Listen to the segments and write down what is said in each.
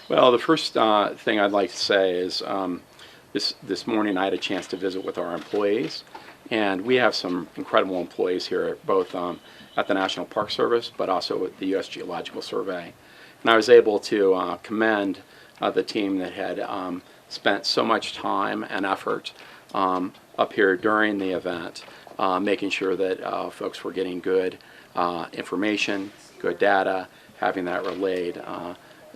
Well, the first thing I'd like to say is this morning I had a chance to visit with our employees, and we have some incredible employees here, both at the National Park Service, but also at the U.S. Geological Survey. And I was able to commend the team that had spent so much time and effort up here during the event, making sure that folks were getting good information, good data, having that relayed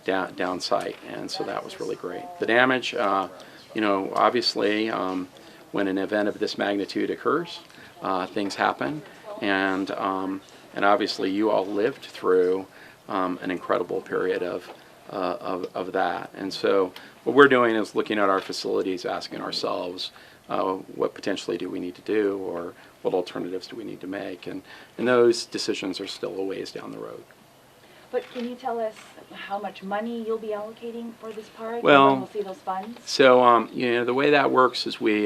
down site, and so that was really great. The damage, obviously, when an event of this magnitude occurs, things happen, and obviously you all lived through an incredible period of that, and so what we're doing is looking at our facilities, asking ourselves, what potentially do we need to do, or what alternatives do we need to make, and those decisions are still a ways down the road. But can you tell us how much money you'll be allocating for this park? Well, and when we'll see those funds? So the way that works is we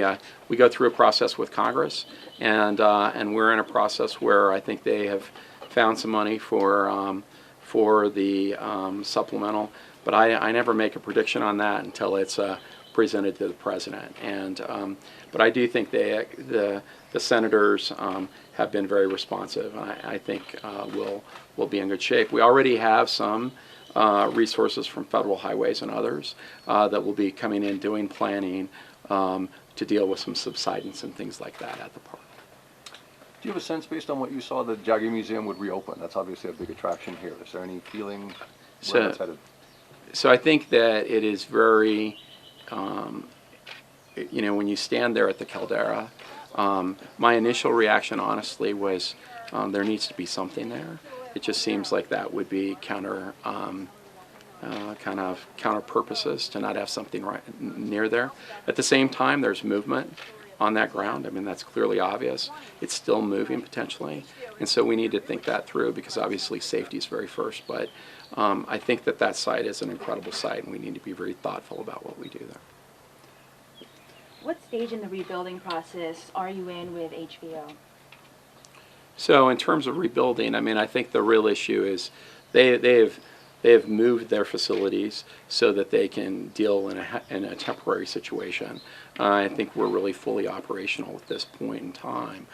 go through a process with Congress, and we're in a process where I think they have found some money for the supplemental, but I never make a prediction on that until it's presented to the president. And but I do think the senators have been very responsive, and I think we'll be in good shape. We already have some resources from federal highways and others that will be coming in doing planning to deal with some subsidence and things like that at the park. Do you have a sense, based on what you saw, the Jagger Museum would reopen? That's obviously a big attraction here. Is there any feeling where that's headed? So I think that it is very, when you stand there at the caldera, my initial reaction, honestly, was there needs to be something there. It just seems like that would be counter purposes to not have something right near there. At the same time, there's movement on that ground. I mean, that's clearly obvious. It's still moving potentially, and so we need to think that through, because obviously safety is very first. But I think that site is an incredible site, and we need to be very thoughtful about what we do there. What stage in the rebuilding process are you in with HBO? So in terms of rebuilding, I mean, I think the real issue is they have moved their facilities so that they can deal in a temporary situation. I think we're really fully operational at this point in time.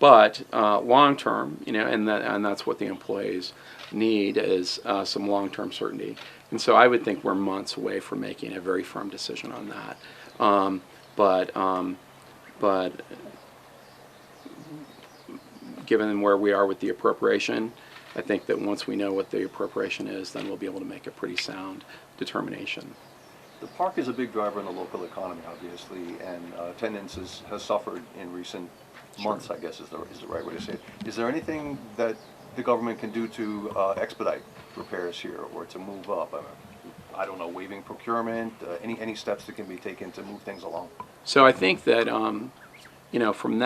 But long term, and that's what the employees need, is some long-term certainty. And so I would think we're months away from making a very firm decision on that. But given where we are with the appropriation, I think that once we know what the appropriation is, then we'll be able to make a pretty sound determination. The park is a big driver in the local economy, obviously, and attendance has suffered in recent months, I guess is the right way to say it. Is there anything that the government can do to expedite repairs here, or to move up? I don't know, waiving procurement, any steps that can be taken to move things along? So I think that from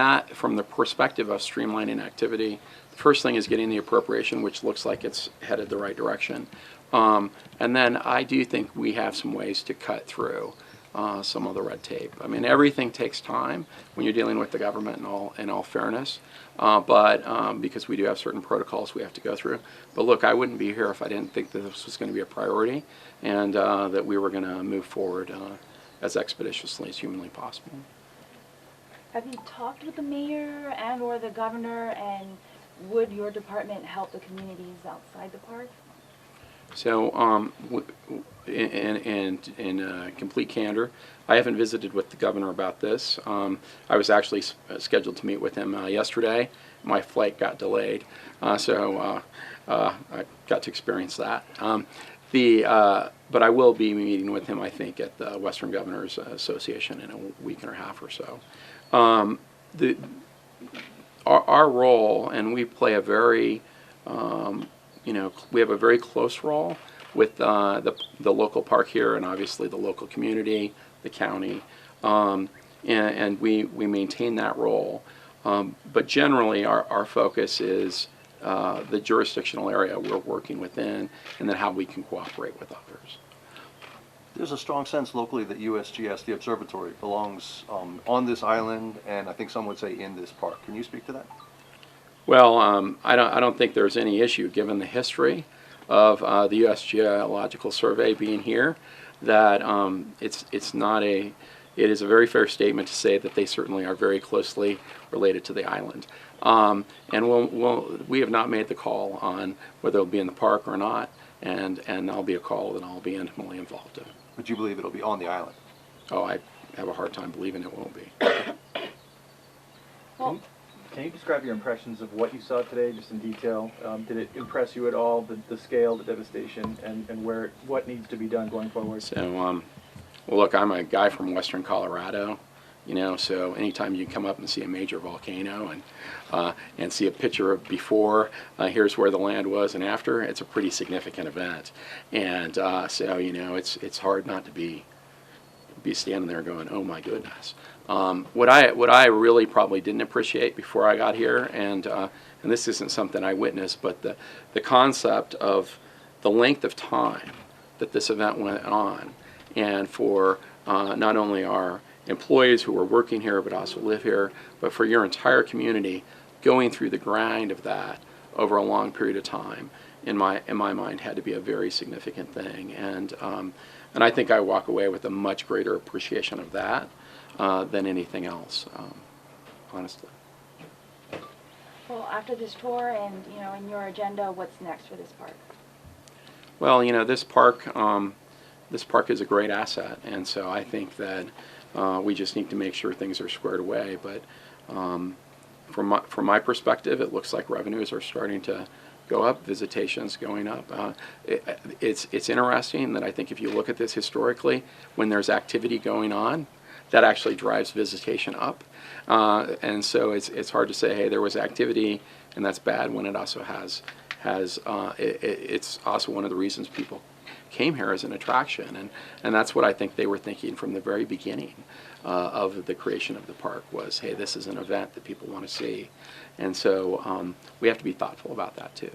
the perspective of streamlining activity, the first thing is getting the appropriation, which looks like it's headed the right direction. And then I do think we have some ways to cut through some of the red tape. I mean, everything takes time when you're dealing with the government, in all fairness, but because we do have certain protocols we have to go through. But look, I wouldn't be here if I didn't think that this was going to be a priority, and that we were going to move forward as expeditiously as humanly possible. Have you talked with the mayor and or the governor, and would your department help the communities outside the park? So in complete candor, I haven't visited with the governor about this. I was actually scheduled to meet with him yesterday. My flight got delayed, so I got to experience that. But I will be meeting with him, I think, at the Western Governors Association in a week and a half or so. Our role, and we play a very we have a very close role with the local park here, and obviously the local community, the county, and we maintain that role. But generally, our focus is the jurisdictional area we're working within, and then how we can cooperate with others. There's a strong sense locally that USGS, the observatory, belongs on this island, and I think some would say in this park. Can you speak to that? Well, I don't think there's any issue given the history of the U.S. Geological Survey being here, that it's not a, it is a very fair statement to say that they certainly are very closely related to the island. And we have not made the call on whether it'll be in the park or not, and that'll be a call that I'll be intimately involved in. But you believe it'll be on the island? Oh, I have a hard time believing it won't be. Well, Can you describe your impressions of what you saw today, just in detail? Did it impress you at all, the scale, the devastation, and what needs to be done going forward? So, well, look, I'm a guy from western Colorado, you know, so anytime you come up and see a major volcano and see a picture of before, here's where the land was and after, it's a pretty significant event. And so, you know, it's hard not to be standing there going, oh my goodness. What I really probably didn't appreciate before I got here, and this isn't something I witnessed, but the concept of the length of time that this event went on, and for not only our employees who are working here but also live here, but for your entire community going through the grind of that over a long period of time, in my mind, had to be a very significant thing. And I think I walk away with a much greater appreciation of that than anything else, honestly. well, after this tour and, you know, in your agenda, what's next for this park? Well, you know, this park is a great asset, and so I think that we just need to make sure things are squared away. But from my perspective, it looks like revenues are starting to go up, visitations going up. It's interesting that I think if you look at this historically, when there's activity going on, that actually drives visitation up. And so it's hard to say, hey, there was activity and that's bad, when it also it's also one of the reasons people came here as an attraction. And that's what I think they were thinking from the very beginning of the creation of the park was, hey, this is an event that people want to see. And so we have to be thoughtful about that too.